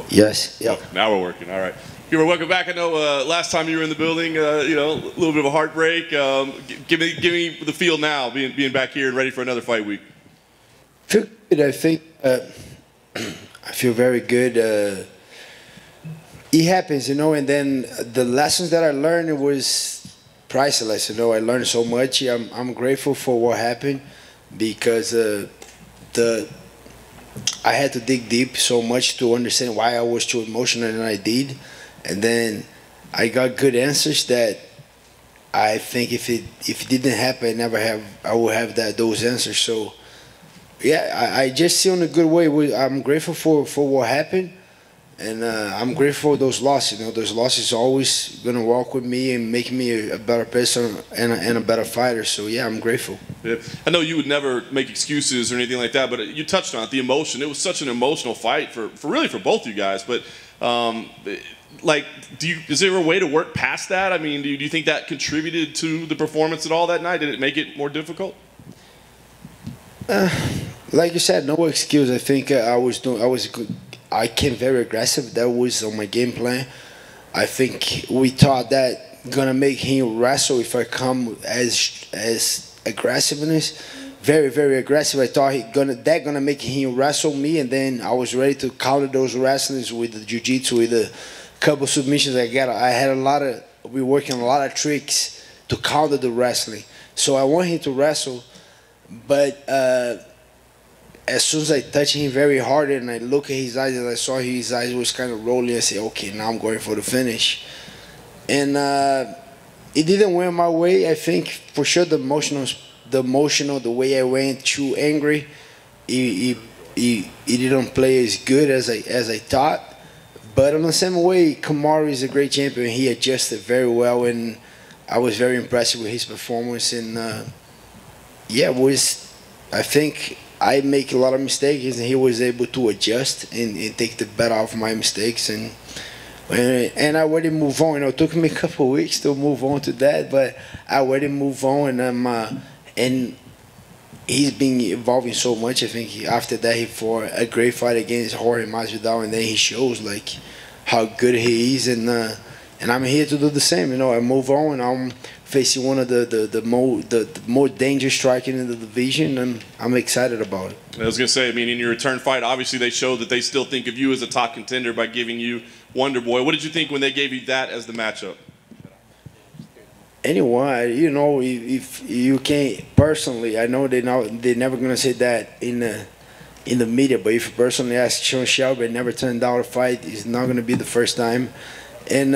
Yes. Yep. Oh, now we're working. All right. Gilbert, welcome back. I know last time you were in the building, you know, a little bit of a heartbreak. Give me the feel now, being back here and ready for another fight week. Feel good. I think I feel very good. It happens, you know, and then the lessons that I learned, it was priceless. You know, I learned so much. I'm grateful for what happened because I had to dig deep so much to understand why I was too emotional and I did, and then I got good answers that I think if it didn't happen, I would have those answers. So yeah, I just see in a good way. I'm grateful for what happened. And I'm grateful for those losses. You know, those losses always gonna walk with me and make me a better person and a better fighter. So yeah, I'm grateful. Yeah. I know you would never make excuses or anything like that, but you touched on it, the emotion. It was such an emotional fight for really for both you guys. But like, is there a way to work past that? I mean, do you think that contributed to the performance at all that night? Did it make it more difficult? Like you said, no excuse. I think I came very aggressive. That was on my game plan. I think we thought that gonna make him wrestle if I come as aggressiveness, very very aggressive. I thought that gonna make him wrestle me, and then I was ready to counter those wrestlings with the jiu-jitsu, with a couple submissions I got. We working on a lot of tricks to counter the wrestling. So I want him to wrestle, but. As soon as I touched him very hard and I look at his eyes and I saw his eyes was kind of rolling, I said, okay, now I'm going for the finish. And it didn't went my way. I think for sure the emotional, the way I went too angry, it didn't play as good as I thought. But in the same way, Kamaru is a great champion. He adjusted very well, and I was very impressed with his performance. And yeah, I think I make a lot of mistakes, and he was able to adjust and take the better off my mistakes, and I already move on. You know, it took me a couple of weeks to move on to that, but I already move on, and he's been evolving so much. I think after that he fought a great fight against Jorge Masvidal, and then he shows like how good he is, and I'm here to do the same. You know, I move on, and I'm facing one of the more dangerous striker in the division, and I'm excited about it. I was going to say, I mean, in your return fight, obviously they showed that they still think of you as a top contender by giving you Wonder Boy. What did you think when they gave you that as the matchup? Anyone, you know, if you can't personally, I know they're never going to say that in the media, but if you personally ask Sean Shelby, never turned down a fight, it's not going to be the first time. And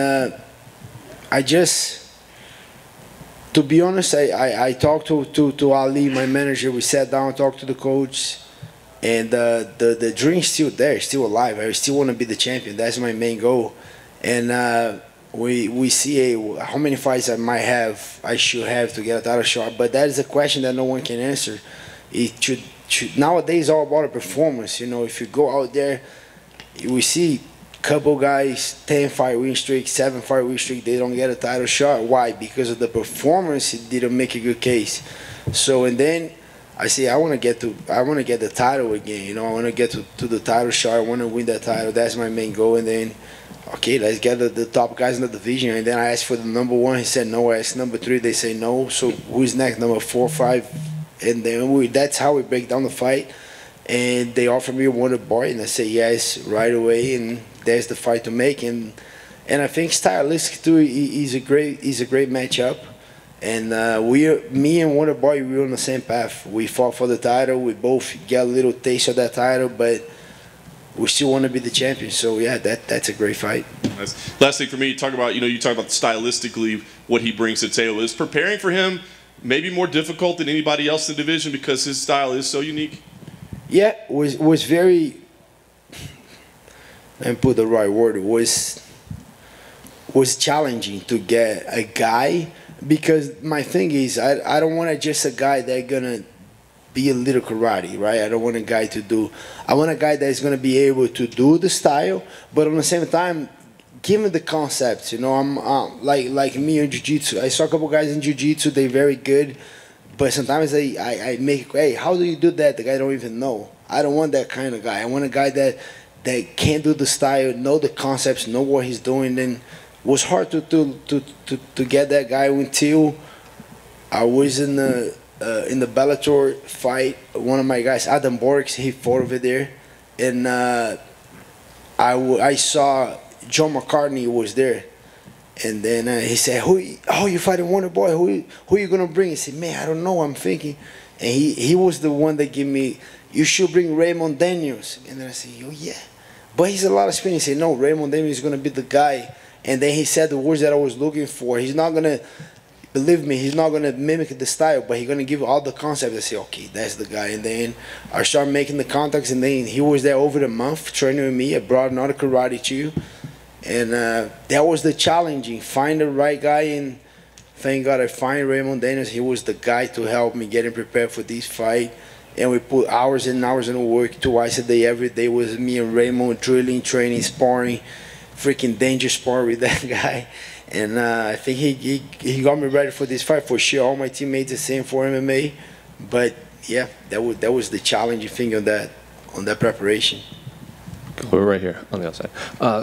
to be honest, I talked to Ali, my manager. We sat down, talked to the coach, and the dream's still there, still alive. I still want to be the champion. That's my main goal. And we see how many fights I should have to get a title shot. But that is a question that no one can answer. It should nowadays all about a performance. You know, if you go out there, we see couple guys, 10-fight win streak, 7-fight win streak, they don't get a title shot. Why? Because of the performance, it didn't make a good case. So, and then I say I want to get the title again. You know, I want to get to the title shot. I want to win that title. That's my main goal. And then, okay, let's get the top guys in the division. And then I asked for the number 1. He said no. I asked number 3. They say no. So who's next? Number 4, 5. And then that's how we break down the fight. And they offered me a Wonder Boy, and I say yes right away. And there's the fight to make, and I think stylistically too, is a great matchup. And me and Wonder Boy, we're on the same path. We fought for the title. We both get a little taste of that title, but we still want to be the champion. So yeah, that's a great fight. Nice. Last thing for me, you talk about stylistically what he brings to the table. Is preparing for him maybe more difficult than anybody else in the division because his style is so unique? Yeah, was very. And put the right word, was challenging to get a guy, because my thing is I don't want just a guy that's gonna be a little karate, right? I don't want a guy I want a guy that's gonna be able to do the style, but at the same time give me the concepts. You know, I'm like me in jiu-jitsu. I saw a couple guys in jiu-jitsu, they're very good, but sometimes I make, hey, how do you do that? The guy don't even know. I don't want that kind of guy. I want a guy that that can't do the style, know the concepts, know what he's doing. Then it was hard to get that guy until I was in the Bellator fight. One of my guys, Adam Borks, he fought over there, and I saw John McCartney was there. And then he said, "Oh, you fighting Wonder Boy? Who you gonna bring?" I said, "Man, I don't know. I'm thinking." And he was the one that gave me, "You should bring Raymond Daniels." And then I said, "Oh yeah," but he's a lot of experience. He said, "No, Raymond Daniels is gonna be the guy." And then he said the words that I was looking for. He's not gonna, believe me, he's not gonna mimic the style, but he's gonna give all the concepts. I say, "Okay, that's the guy." And then I started making the contacts, and then he was there over the month training with me. I brought another karate too. And that was the challenging, find the right guy, and thank God I find Raymond Daniels. He was the guy to help me getting prepared for this fight. And we put hours and hours in work, twice a day, every day was me and Raymond drilling, training, sparring, freaking danger spar with that guy. And I think he got me ready for this fight for sure. All my teammates the same for MMA. But yeah, that was the challenging thing on that preparation. We're right here on the outside.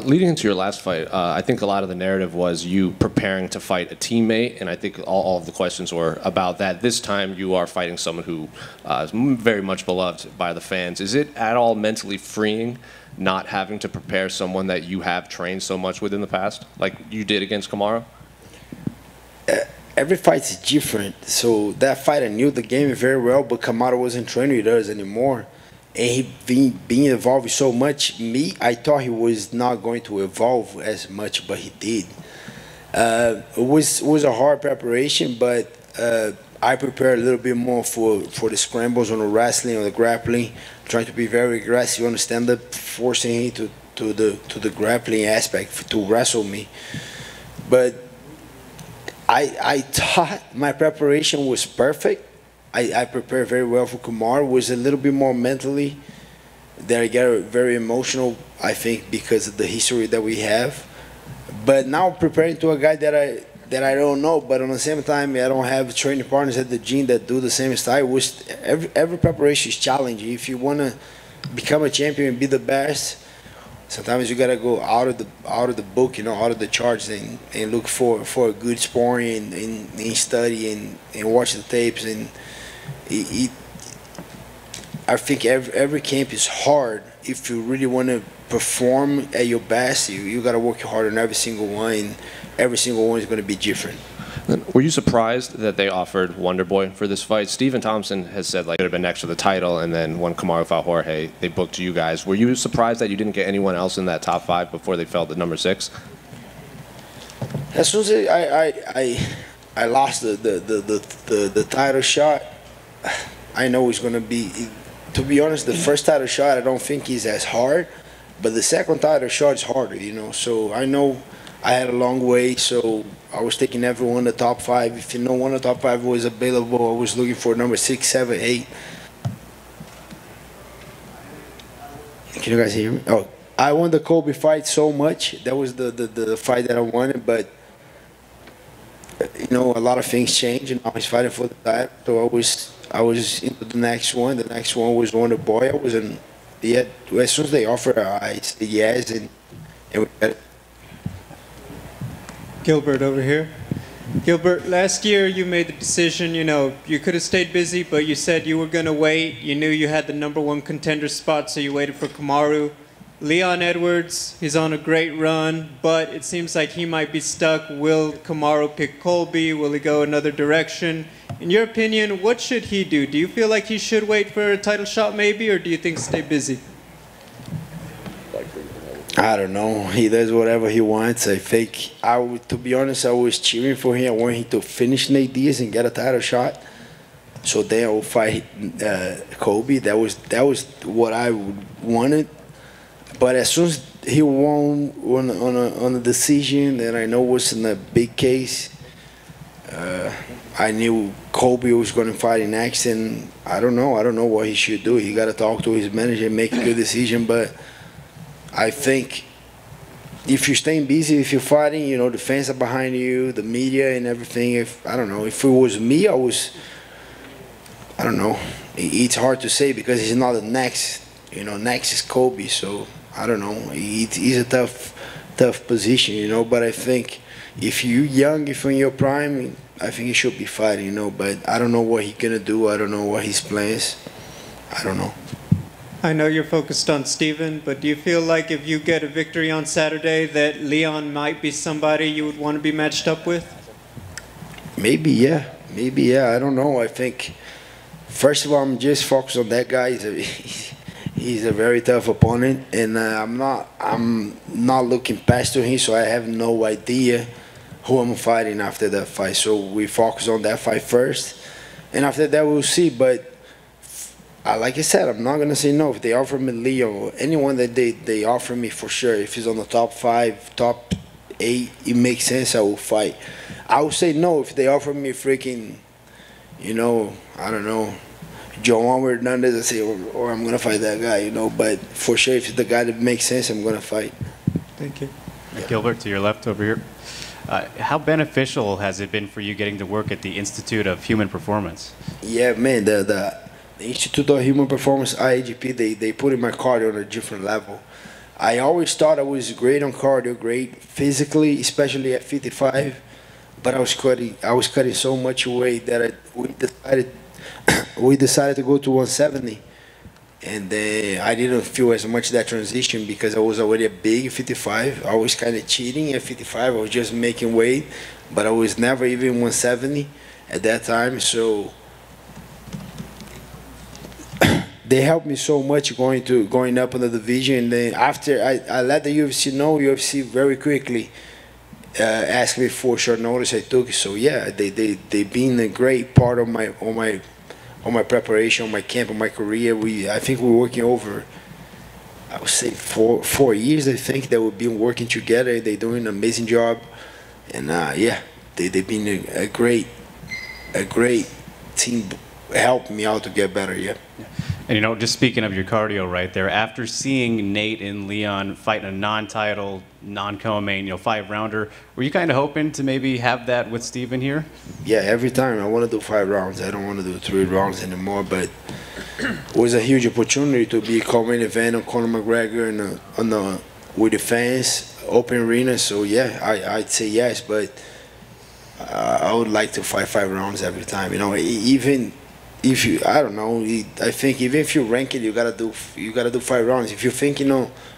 Leading into your last fight, I think a lot of the narrative was you preparing to fight a teammate, and I think all of the questions were about that. This time you are fighting someone who is very much beloved by the fans. Is it at all mentally freeing not having to prepare someone that you have trained so much with in the past, like you did against Kamaru? Every fight is different. So that fight, I knew the game very well, but Kamaru wasn't training with us anymore. And he being involved so much. I thought he was not going to evolve as much, but he did. It was a hard preparation, but I prepared a little bit more for the scrambles on the wrestling, on the grappling, trying to be very aggressive on the stand-up, forcing him to the grappling aspect to wrestle me. But I thought my preparation was perfect. I prepared very well for Kamaru. Was a little bit more mentally that I got very emotional, I think, because of the history that we have. But now preparing to a guy that I don't know, but on the same time I don't have training partners at the gym that do the same style. Every preparation is challenging. If you want to become a champion and be the best, sometimes you gotta go out of the book, out of the charts, and look for a good sparring and study and watch the tapes. And I think every camp is hard. If you really want to perform at your best, you got to work hard on every single one, and every single one is going to be different. Were you surprised that they offered Wonder Boy for this fight? Stephen Thompson has said like it would have been next to the title, and then when Kamaru fought Jorge, they booked you guys. Were you surprised that you didn't get anyone else in that top 5 before they fell to number 6? As soon as I lost the title shot, I know it's going to be, to be honest, the first title shot I don't think is as hard, but the second title shot is harder, So I know I had a long way, so I was taking everyone in the top 5. If one of the top 5 was available, I was looking for number 6, 7, 8. Can you guys hear me? Oh, I won the Kobe fight so much. That was the fight that I wanted, but a lot of things changed, and now he's fighting for the title. So I was into the next one. The next one was Wonder Boy. I was in. Yeah, as soon as they offered, I said yes, and we got it. Gilbert over here. Gilbert, last year you made the decision, you could have stayed busy, but you said you were going to wait. You knew you had the #1 contender spot, so you waited for Kamaru. Leon Edwards, he's on a great run, but it seems like he might be stuck. Will Kamaru pick Colby? Will he go another direction? In your opinion, what should he do? Do you feel like he should wait for a title shot maybe, or do you think stay busy? I don't know. He does whatever he wants. I think, to be honest, I was cheering for him. I want him to finish Nate Diaz and get a title shot. So then I will fight Colby. That was what I wanted. But as soon as he won on a decision that I know was in a big case, I knew Colby was going to fight next, and I don't know. I don't know what he should do. He got to talk to his manager and make a good decision. But I think if you're staying busy, if you're fighting, the fans are behind you, the media and everything. I don't know. If it was me, I don't know. It's hard to say because he's not the next. Next is Colby. So I don't know. It's a tough position, you know. But I think if you're young, if you're in your prime, I think he should be fighting, you know. But I don't know what he's gonna do. I don't know what his plans. I don't know. I know you're focused on Steven, but do you feel like if you get a victory on Saturday that Leon might be somebody you would want to be matched up with? Maybe, yeah. Maybe, yeah. I don't know. I think, first of all, I'm just focused on that guy. He's a very tough opponent, and I'm not looking past to him, so I have no idea who I'm fighting after that fight. So we focus on that fight first, and after that we'll see. But like I said, I'm not gonna say no. If they offer me Leo or anyone that they offer me, for sure, if he's on the top 5, top 8, it makes sense, I will fight. I would say no if they offer me freaking, you know, I don't know, João Hernandez, I say, or I'm gonna fight that guy, you know. But for sure, if it's the guy that makes sense, I'm gonna fight. Thank you. Yeah. Gilbert, to your left over here. How beneficial has it been for you getting to work at the Institute of Human Performance? Yeah, man, the Institute of Human Performance, IAGP, they put in my cardio on a different level. I always thought I was great on cardio, great physically, especially at 55. But I was cutting so much weight that we decided to go to 170, and I didn't feel as much that transition because I was already a big 55. I was kind of cheating at 55. I was just making weight, but I was never even 170 at that time. So they helped me so much going up in the division. And then after I let the UFC know, UFC very quickly asked me for short notice. I took it. So yeah, they've been a great part of my preparation, on my camp, on my career. I think we're working over, I would say 4 years. I think that we've been working together. They're doing an amazing job, and yeah, they've been a great team, helping me out to get better. Yeah. And you know, just speaking of your cardio right there, after seeing Nate and Leon fight in a non-title, non-co-main, 5-rounder, were you kind of hoping to maybe have that with Steven here? Yeah, every time I want to do 5 rounds. I don't want to do 3 rounds anymore. But it was a huge opportunity to be co-main event on Conor McGregor and with the fans, open arena. So yeah, I'd say yes. But I would like to fight 5 rounds every time. Even if you, I don't know, I think even if you rank it, you gotta do 5 rounds. If you think,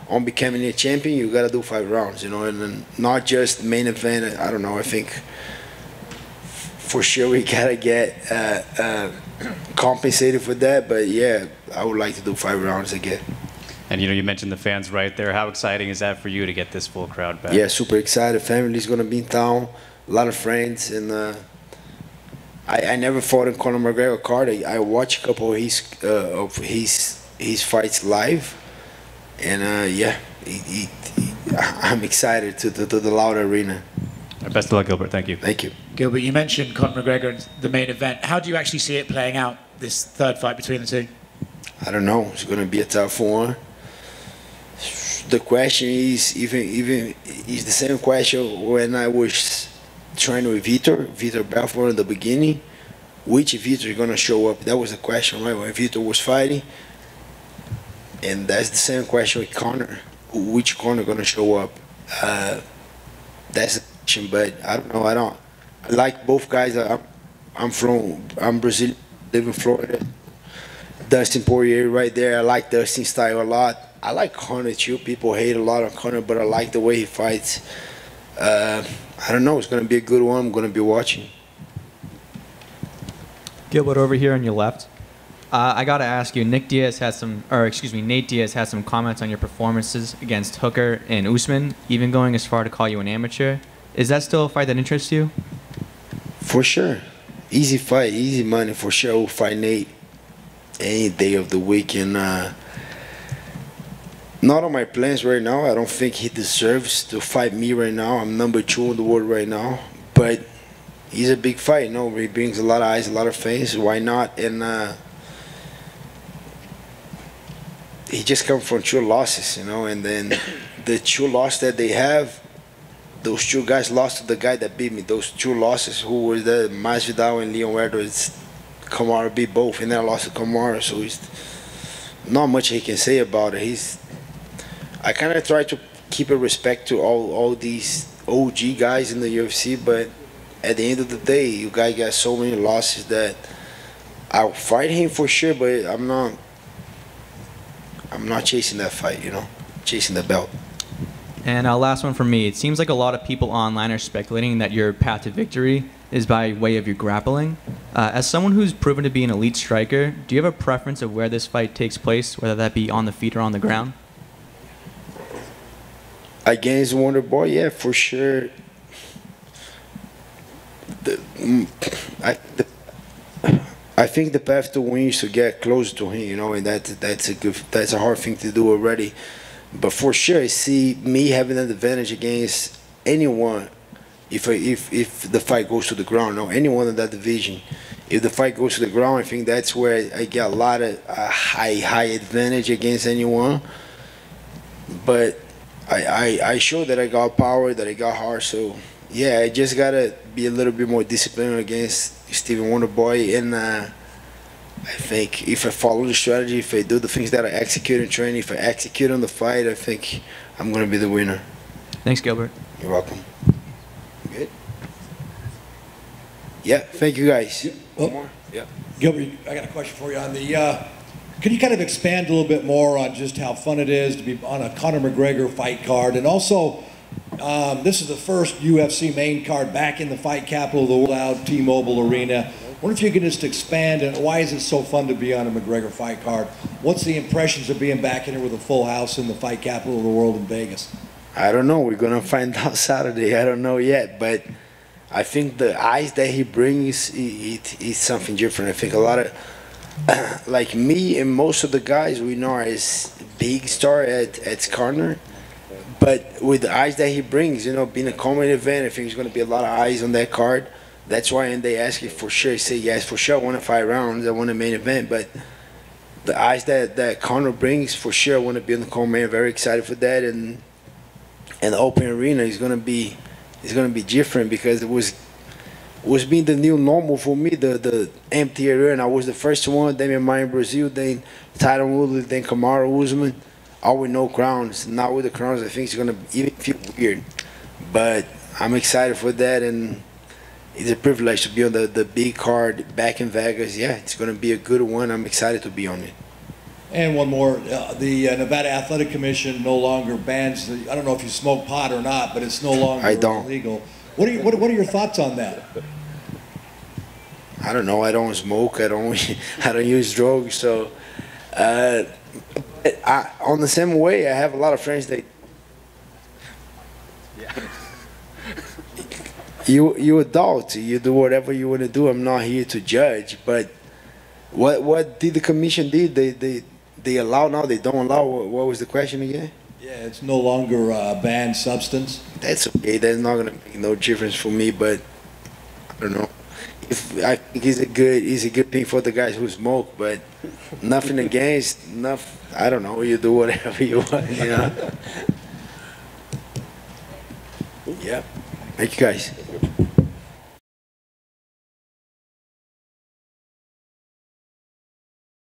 on becoming a champion, you gotta do 5 rounds, and then not just main event. I don't know. I think for sure we gotta get compensated for that. But yeah, I would like to do 5 rounds again. And you mentioned the fans right there. How exciting is that for you to get this full crowd back? Yeah, super excited. Family's gonna be in town, a lot of friends, and I never fought in Conor McGregor card. I watched a couple of his fights live, and yeah, I'm excited to the loud arena. Best of luck, Gilbert. Thank you. Thank you. Gilbert, you mentioned Conor McGregor in the main event. How do you actually see it playing out, this third fight between the two? I don't know. It's gonna be a tough one. The question is even is the same question when I was training with Vitor Belfort in the beginning. Which Vitor is gonna show up? That was the question, right? When Vitor was fighting, and that's the same question with Conor. Which Conor gonna show up? That's the question, but I don't know. I like both guys. I'm Brazilian, live in Florida. Dustin Poirier right there. I like Dustin's style a lot. I like Conor too. People hate a lot on Conor, but I like the way he fights. I don't know. It's going to be a good one. I'm going to be watching. Gilbert, over here on your left. I got to ask you, Nate Diaz has some comments on your performances against Hooker and Usman, even going as far to call you an amateur. Is that still a fight that interests you? For sure. Easy fight, easy money. For sure, I will fight Nate any day of the week. And not on my plans right now. I don't think he deserves to fight me right now. I'm number 2 in the world right now. But he's a big fight. He brings a lot of eyes, a lot of fans. Why not? And he just come from 2 losses, and then the 2 losses that they have, those 2 guys lost to the guy that beat me. Those 2 losses, who was the Masvidal and Leon Edwards, Kamaru beat both, and then I lost to Kamaru. So it's not much he can say about it. I kind of try to keep a respect to all these OG guys in the UFC, but at the end of the day, you guys got so many losses that I'll fight him for sure, but I'm not chasing that fight, you know, chasing the belt. And last one from me. It seems like a lot of people online are speculating that your path to victory is by way of your grappling. As someone who's proven to be an elite striker, do you have a preference of where this fight takes place, whether that be on the feet or on the ground? Against Wonder Boy, yeah, for sure. I think the path to win is to get close to him, you know, and that's a hard thing to do already. But for sure, I see me having an advantage against anyone if the fight goes to the ground. No, anyone in that division. If the fight goes to the ground, I think that's where I get a lot of high advantage against anyone. But I show that I got power, that I got heart. So yeah, I just gotta be a little bit more disciplined against Steven Wonderboy, and I think if I follow the strategy, if I do the things that I execute in training, if I execute on the fight, I think I'm gonna be the winner. Thanks, Gilbert. You're welcome. Good. Yeah, thank you guys. Yeah. One more? Yeah. Gilbert, I got a question for you on the. Can you kind of expand a little bit more on just how fun it is to be on a Conor McGregor fight card, and also this is the first UFC main card back in the fight capital of the world, out T-Mobile Arena. I wonder if you could just expand, and why is it so fun to be on a McGregor fight card? What's the impressions of being back in here with a full house in the fight capital of the world in Vegas? I don't know. We're gonna find out Saturday. I don't know yet, but I think the eyes that he brings is something different. I think a lot of like me and most of the guys we know as big star at Conor, but with the eyes that he brings, you know, being a common event, I think there's gonna be a lot of eyes on that card. That's why, and they ask you for sure, say yes, for sure, I want to 5 rounds, I want a main event, but the eyes that Conor brings, for sure, I want to be in the co-main. Very excited for that, and the open arena is gonna be different because it was being the new normal for me, the empty arena. I was the first one, then in mine in Brazil, then Tyron Woodley, then Kamaru Usman, all with no crowns. Now with the crowns, I think it's gonna even feel weird, but I'm excited for that, and it's a privilege to be on the big card back in Vegas. Yeah, it's going to be a good one. I'm excited to be on it. And one more, the Nevada Athletic Commission no longer bans I don't know if you smoke pot or not, but it's no longer illegal. What are your thoughts on that? I don't know. I don't smoke. I don't use drugs. So on the same way, I have a lot of friends that. Yeah. You adult, you do whatever you want to do. I'm not here to judge, but what did the commission do? They allow now, they don't allow. What was the question again? Yeah, it's no longer a banned substance. That's okay. That's not gonna make no difference for me, but I don't know. If I think it's a good thing for the guys who smoke, but nothing against. I don't know. You do whatever you want. You know. Yeah. Thank you guys.